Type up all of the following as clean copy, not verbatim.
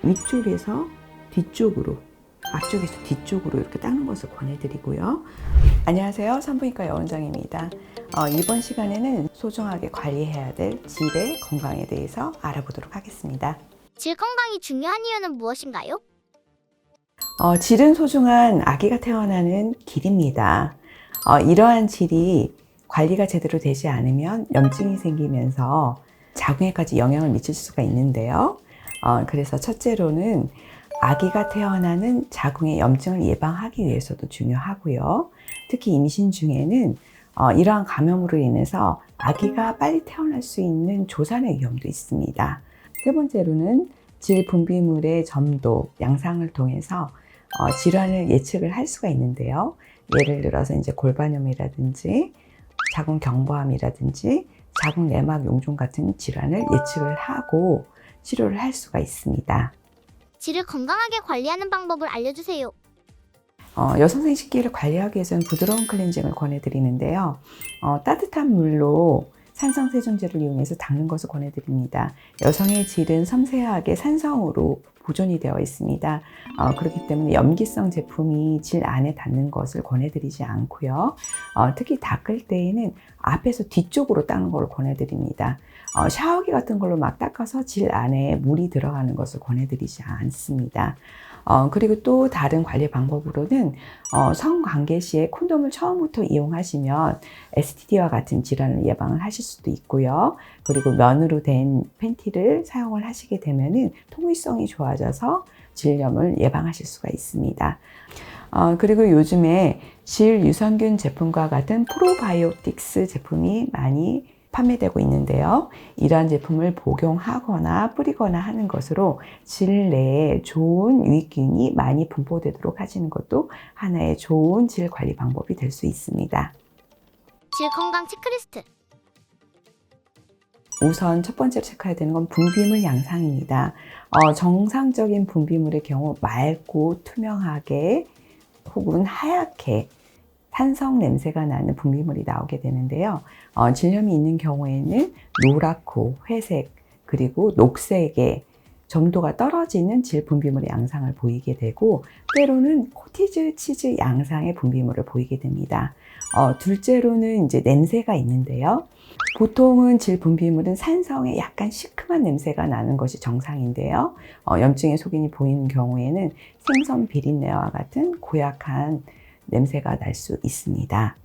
위쪽에서 뒤쪽으로, 앞쪽에서 뒤쪽으로 이렇게 닦는 것을 권해드리고요. 안녕하세요. 산부인과 여원장입니다. 이번 시간에는 소중하게 관리해야 될 질의 건강에 대해서 알아보도록 하겠습니다. 질 건강이 중요한 이유는 무엇인가요? 질은 소중한 아기가 태어나는 길입니다. 이러한 질이 관리가 제대로 되지 않으면 염증이 생기면서 자궁에까지 영향을 미칠 수가 있는데요. 그래서 첫째로는 아기가 태어나는 자궁의 염증을 예방하기 위해서도 중요하고요. 특히 임신 중에는 이러한 감염으로 인해서 아기가 빨리 태어날 수 있는 조산의 위험도 있습니다. 세 번째로는 질 분비물의 점도, 양상을 통해서 질환을 예측을 할 수가 있는데요. 예를 들어서 이제 골반염이라든지 자궁 경부암이라든지 자궁 내막 용종 같은 질환을 예측을 하고 치료를 할 수가 있습니다. 질을 건강하게 관리하는 방법을 알려주세요. 여성생 식기를 관리하기 위해서는 부드러운 클렌징을 권해드리는데요. 따뜻한 물로 산성세정제를 이용해서 닦는 것을 권해드립니다. 여성의 질은 섬세하게 산성으로 보존이 되어 있습니다. 그렇기 때문에 염기성 제품이 질 안에 닿는 것을 권해드리지 않고요. 특히 닦을 때에는 앞에서 뒤쪽으로 닦는 것을 권해드립니다. 샤워기 같은 걸로 막 닦아서 질 안에 물이 들어가는 것을 권해드리지 않습니다. 그리고 또 다른 관리 방법으로는 성관계 시에 콘돔을 처음부터 이용하시면 STD와 같은 질환을 예방을 하실 수도 있고요. 그리고 면으로 된 팬티를 사용을 하시게 되면은 통기성이 좋아져서 질염을 예방하실 수가 있습니다. 그리고 요즘에 질 유산균 제품과 같은 프로바이오틱스 제품이 많이 판매되고 있는데요. 이러한 제품을 복용하거나 뿌리거나 하는 것으로 질 내에 좋은 유익균이 많이 분포되도록 하시는 것도 하나의 좋은 질 관리 방법이 될 수 있습니다. 질 건강 체크리스트. 우선 첫 번째로 체크해야 되는 건 분비물 양상입니다. 정상적인 분비물의 경우 맑고 투명하게 혹은 하얗게 산성 냄새가 나는 분비물이 나오게 되는데요. 질염이 있는 경우에는 노랗고 회색 그리고 녹색의 점도가 떨어지는 질 분비물의 양상을 보이게 되고 때로는 코티즈 치즈 양상의 분비물을 보이게 됩니다. 둘째로는 이제 냄새가 있는데요. 보통은 질 분비물은 산성에 약간 시큼한 냄새가 나는 것이 정상인데요. 염증의 소견이 보이는 경우에는 생선 비린내와 같은 고약한 냄새가 날 수 있습니다.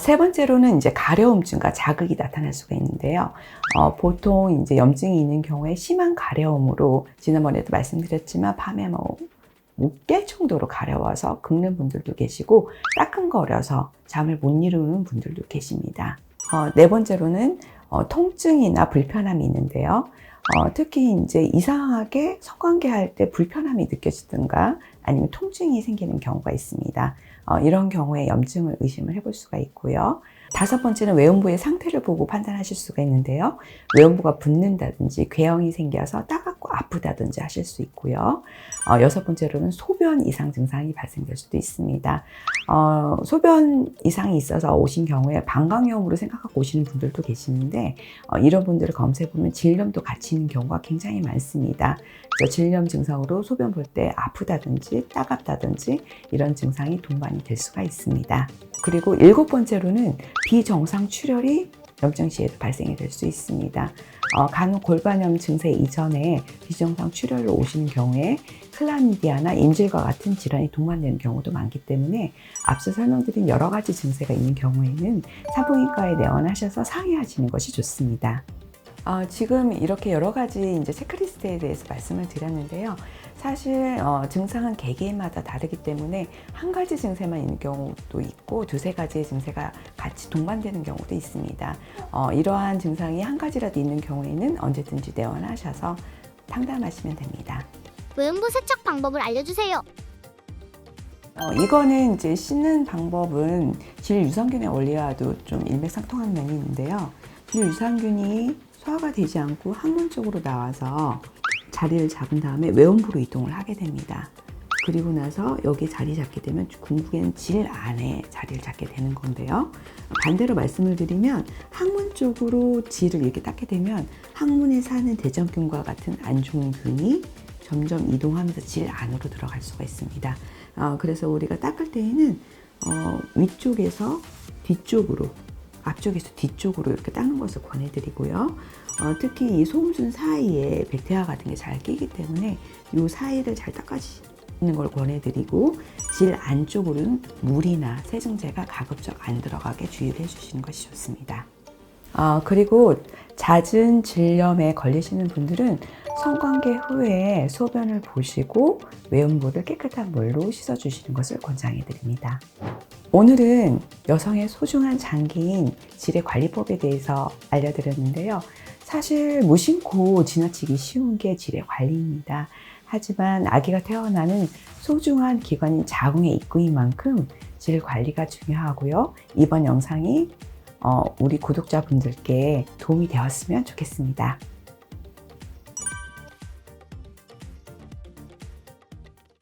세 번째로는 이제 가려움증과 자극이 나타날 수가 있는데요. 보통 이제 염증이 있는 경우에 심한 가려움으로 지난번에도 말씀드렸지만 밤에 못 깰 정도로 가려워서 긁는 분들도 계시고 따끔거려서 잠을 못 이루는 분들도 계십니다. 네 번째로는 통증이나 불편함이 있는데요. 특히 이제 이상하게 성관계할 때 불편함이 느껴지든가 아니면 통증이 생기는 경우가 있습니다. 이런 경우에 염증을 의심을 해볼 수가 있고요. 다섯 번째는 외음부의 상태를 보고 판단하실 수가 있는데요. 외음부가 붓는다든지 궤형이 생겨서 따갑고 아프다든지 하실 수 있고요. 여섯 번째로는 소변 이상 증상이 발생될 수도 있습니다. 소변 이상이 있어서 오신 경우에 방광염으로 생각하고 오시는 분들도 계시는데 이런 분들을 검사해보면 질염도 같이 있는 경우가 굉장히 많습니다. 그래서 질염 증상으로 소변 볼 때 아프다든지 따갑다든지 이런 증상이 동반이 될 수가 있습니다. 그리고 일곱 번째로는 비정상 출혈이 염증 시에도 발생이 될 수 있습니다. 간혹 골반염 증세 이전에 비정상 출혈로 오시는 경우에 클라미디아나 인질과 같은 질환이 동반되는 경우도 많기 때문에 앞서 설명드린 여러 가지 증세가 있는 경우에는 산부인과에 내원하셔서 상의하시는 것이 좋습니다. 지금 이렇게 여러 가지 이제 체크리스트에 대해서 말씀을 드렸는데요. 사실 증상은 개개인마다 다르기 때문에 한 가지 증세만 있는 경우도 있고 두세 가지의 증세가 같이 동반되는 경우도 있습니다. 이러한 증상이 한 가지라도 있는 경우에는 언제든지 내원하셔서 상담하시면 됩니다. 외음부 세척 방법을 알려주세요. 이거는 이제 씻는 방법은 질 유산균의 원리와도 좀 일맥상통하는 면이 있는데요. 질 유산균이 소화가 되지 않고 항문 쪽으로 나와서 자리를 잡은 다음에 외음부로 이동을 하게 됩니다. 그리고 나서 여기 자리 잡게 되면 궁극의 질 안에 자리를 잡게 되는 건데요. 반대로 말씀을 드리면 항문 쪽으로 질을 이렇게 닦게 되면 항문에 사는 대장균과 같은 안 좋은 균이 점점 이동하면서 질 안으로 들어갈 수가 있습니다. 그래서 우리가 닦을 때에는 위쪽에서 뒤쪽으로, 앞쪽에서 뒤쪽으로 이렇게 닦는 것을 권해드리고요. 특히 이 소음순 사이에 백태아 같은 게 잘 끼기 때문에 이 사이를 잘 닦아주는 걸 권해드리고, 질 안쪽으로는 물이나 세정제가 가급적 안 들어가게 주의를 해주시는 것이 좋습니다. 그리고 잦은 질염에 걸리시는 분들은 성관계 후에 소변을 보시고 외음부를 깨끗한 물로 씻어주시는 것을 권장해 드립니다. 오늘은 여성의 소중한 장기인 질의 관리법에 대해서 알려드렸는데요. 사실 무심코 지나치기 쉬운 게 질의 관리입니다. 하지만 아기가 태어나는 소중한 기관인 자궁의 입구인 만큼 질 관리가 중요하고요. 이번 영상이 우리 구독자분들께 도움이 되었으면 좋겠습니다.